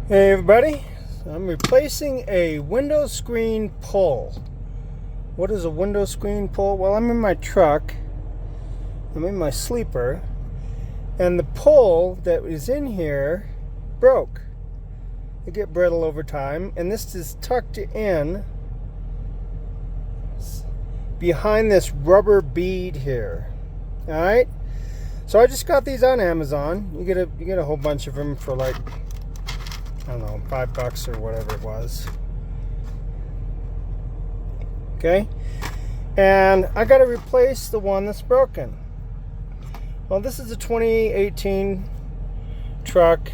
Hey everybody, I'm replacing a window screen pull. What is a window screen pull? Well, I'm in my truck, I'm in my sleeper, and the pull that is in here broke. They get brittle over time, and this is tucked in behind this rubber bead here. Alright? So I just got these on Amazon. You get a whole bunch of them for like, I don't know, $5 or whatever it was. Okay? And I got to replace the one that's broken. Well, this is a 2018 truck,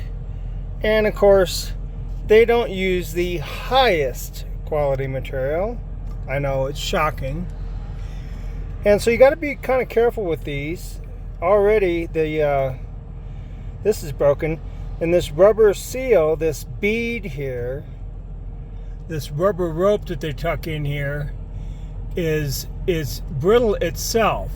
and of course, they don't use the highest quality material. I know, it's shocking. And so you got to be kind of careful with these. Already, this is broken. And this rubber seal, this bead here, this rubber rope that they tuck in here is brittle itself.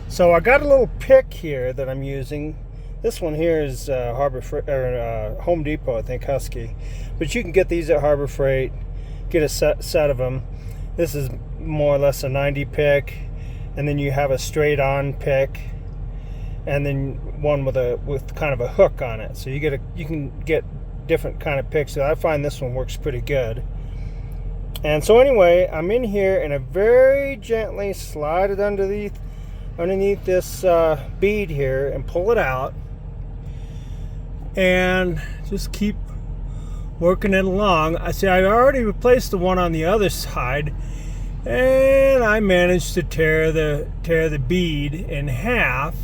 So I got a little pick here that I'm using. This one here is Home Depot, I think, Husky. But you can get these at Harbor Freight. Get a set of them. This is more or less a 90 pick, and then you have a straight on pick, and then one with kind of a hook on it. So you can get different kind of picks. So I find this one works pretty good. And so anyway, I'm in here and I very gently slide it underneath this bead here and pull it out, and just keep working it along. I see I already replaced the one on the other side, and I managed to tear the bead in half.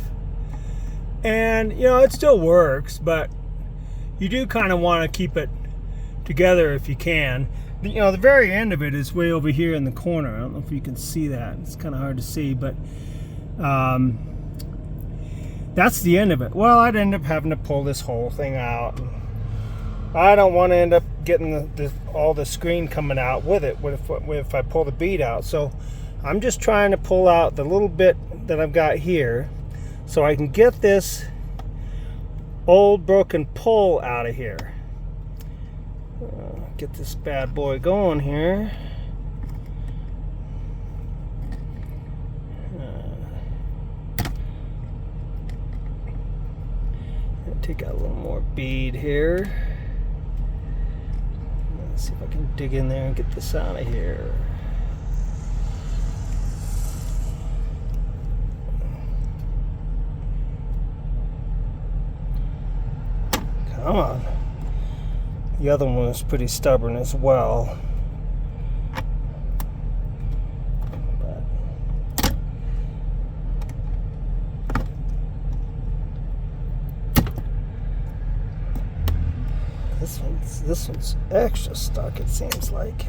And, you know, it still works, but you do kind of want to keep it together if you can. You know, the very end of it is way over here in the corner. I don't know if you can see that. It's kind of hard to see, but that's the end of it. Well, I'd end up having to pull this whole thing out. I don't want to end up getting all the screen coming out with it if I pull the bead out. So I'm just trying to pull out the little bit that I've got here, so I can get this old broken pull out of here. Get this bad boy going here. Take out a little more bead here. Let's see if I can dig in there and get this out of here. Come on. The other one is pretty stubborn as well. This one's extra stuck, it seems like.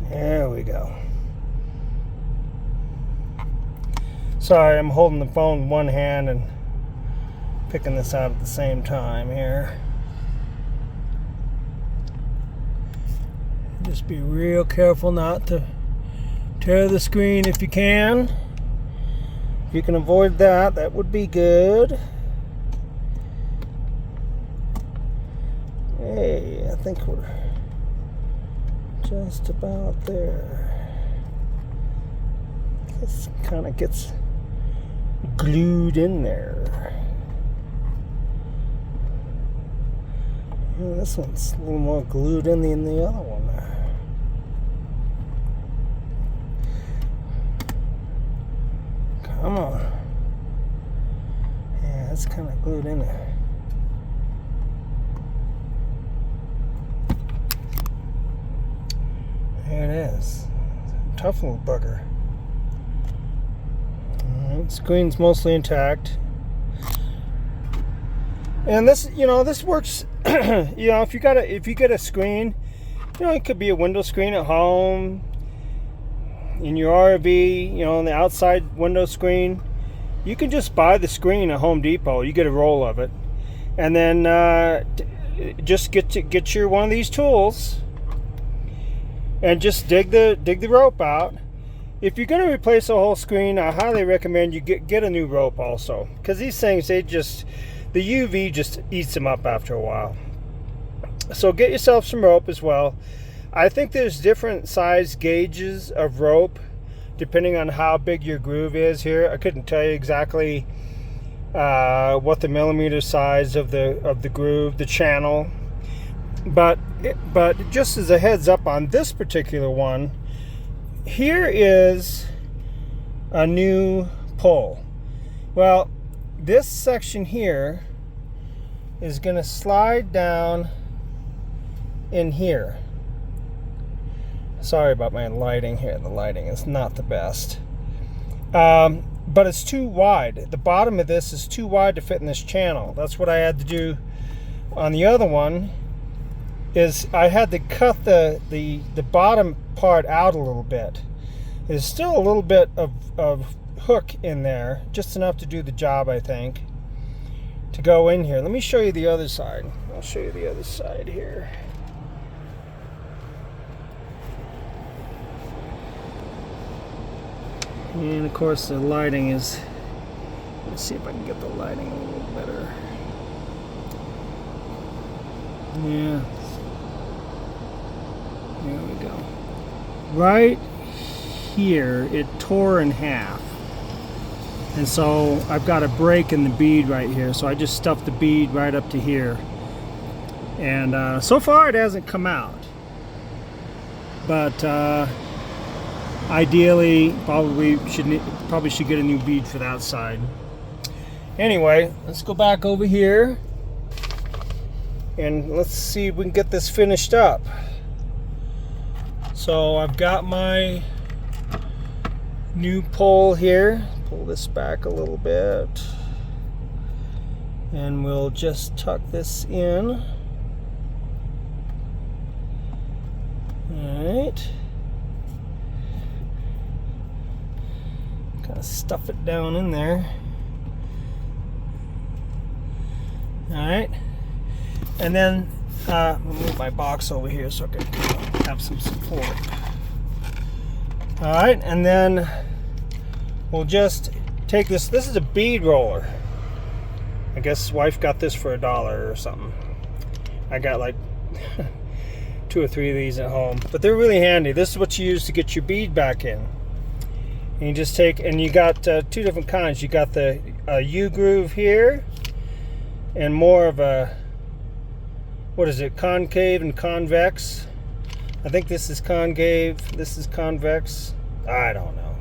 There we go. Sorry, I'm holding the phone in one hand and picking this out at the same time here. Just be real careful not to tear the screen if you can. If you can avoid that, that would be good. Hey, I think we're just about there. This kind of gets glued in there. Yeah, this one's a little more glued in than the other one. Come on. Yeah, it's kind of glued in there. There it is. Tough little bugger. Screen's mostly intact, and this works. If you get a screen, it could be a window screen at home, in your RV, on the outside window screen. You can just buy the screen at Home Depot. You get a roll of it, and then just get your one of these tools and just dig the rope out if you're going to replace a whole screen, I highly recommend you get a new rope also, because these things, the UV just eats them up after a while. So get yourself some rope as well. I think there's different size gauges of rope depending on how big your groove is here. I couldn't tell you exactly what the millimeter size of the groove, the channel, but just as a heads up on this particular one, here is a new pull. Well, this section here is going to slide down in here. Sorry about my lighting here. The lighting is not the best. But it's too wide. The bottom of this is too wide to fit in this channel. That's what I had to do on the other one, is I had to cut the bottom part out a little bit. There's still a little bit of hook in there, just enough to do the job, I think, to go in here. Let me show you the other side. I'll show you the other side here. And of course the lighting is, let's see if I can get the lighting a little better. Yeah, there we go. Right here it tore in half, and so I've got a break in the bead right here, so I just stuffed the bead right up to here, and so far it hasn't come out, but ideally probably should get a new bead for that side. Anyway, let's go back over here and let's see if we can get this finished up. So I've got my new pole here. Pull this back a little bit and we'll just tuck this in. Alright, kind of stuff it down in there. Alright, and then I'll move my box over here so I can have some support. Alright, and then we'll just take this. This is a bead roller. I guess wife got this for $1 or something. I got like 2 or 3 of these at home, but they're really handy. This is what you use to get your bead back in. And you just take, and you got 2 different kinds. You got the U-groove here, and more of a, what is it, concave and convex. I think this is concave, this is convex. I don't know.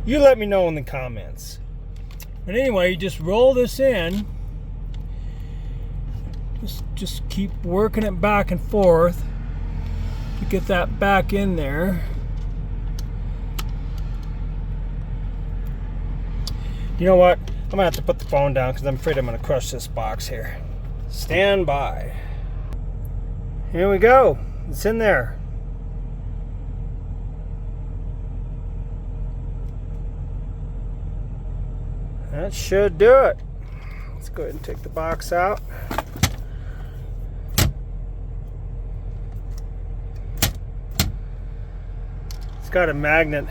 You let me know in the comments. But anyway, you just roll this in. Just keep working it back and forth to get that back in there. You know what? I'm gonna have to put the phone down because I'm afraid I'm gonna crush this box here. Stand by. Here we go. It's in there. That should do it. Let's go ahead and take the box out. It's got a magnet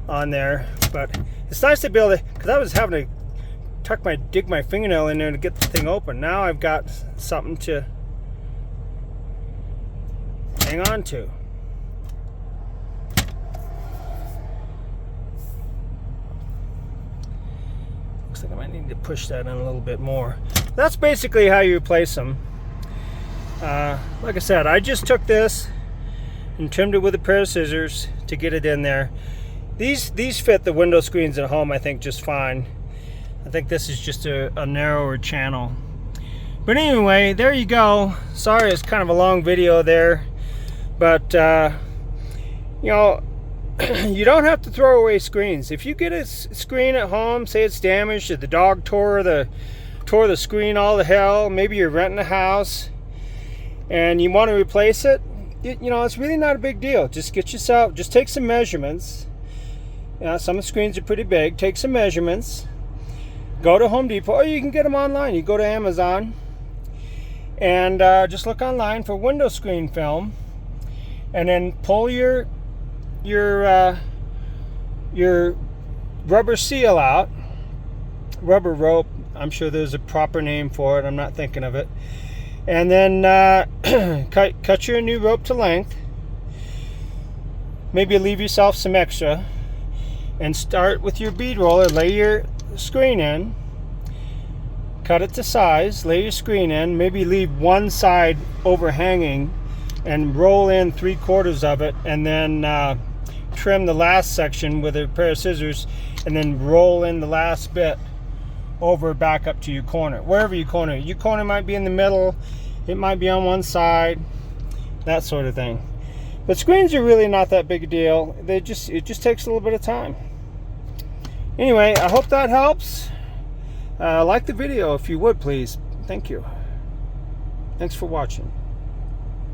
on there, but it's nice to be able to, because I was having to dig my fingernail in there to get the thing open. Now I've got something to hang on to. Looks like I might need to push that in a little bit more. That's basically how you replace them. Like I said, I just took this and trimmed it with a pair of scissors to get it in there. These fit the window screens at home, I think, just fine. I think this is just a narrower channel. But anyway, there you go. Sorry, it's kind of a long video there. But, you know, you don't have to throw away screens. If you get a screen at home, say it's damaged, or the dog tore the screen all to hell, maybe you're renting a house, and you want to replace it, you know, it's really not a big deal. Just take some measurements. Some of the screens are pretty big. Take some measurements. Go to Home Depot, or you can get them online. You go to Amazon and just look online for window screen film, and then pull your your rubber seal out, rubber rope. I'm sure there's a proper name for it. I'm not thinking of it. And then cut your new rope to length. Maybe leave yourself some extra. And start with your bead roller. Lay your screen in. Cut it to size. Lay your screen in. Maybe leave one side overhanging and roll in 3/4 of it, and then trim the last section with a pair of scissors, and then roll in the last bit over back up to your corner, wherever you corner. Your corner might be in the middle, it might be on one side, that sort of thing. But screens are really not that big a deal. It just takes a little bit of time. Anyway, I hope that helps. Like the video if you would, please. Thank you. Thanks for watching.